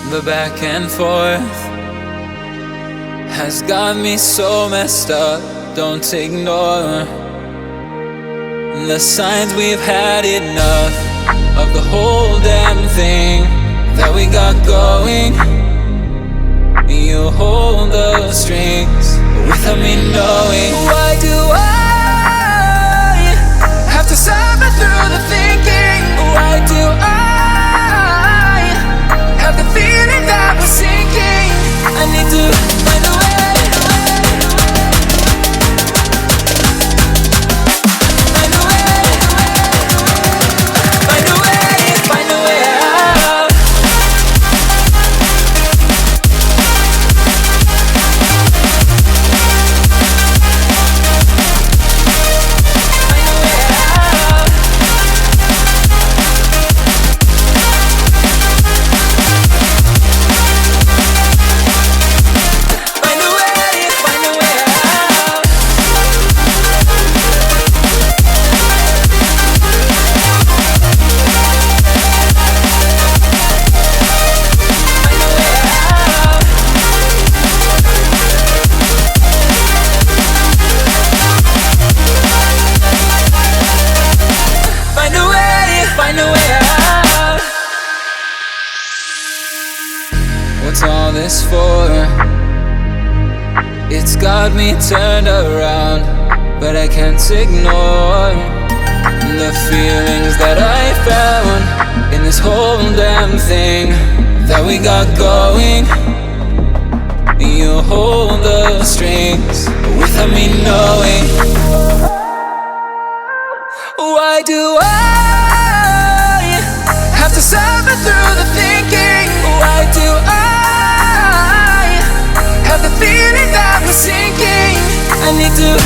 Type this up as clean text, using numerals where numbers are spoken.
The back and forth has got me so messed up. Don't ignore the signs. We've had enough of the whole damn thing that we got going. You hold the strings without me knowing. Why do I have to suffer through the thinking? Why do I have the feeling that we're sinking? I need to find a way. Find a way. Find a way. Find a way out. What's all this for? It's got me turned around, but I can't ignore the feelings that I found in this whole damn thing that we got going. You hold the strings without me knowing. Why do I have to suffer through the thinking? Why do I have the feeling that we're sinking? I need to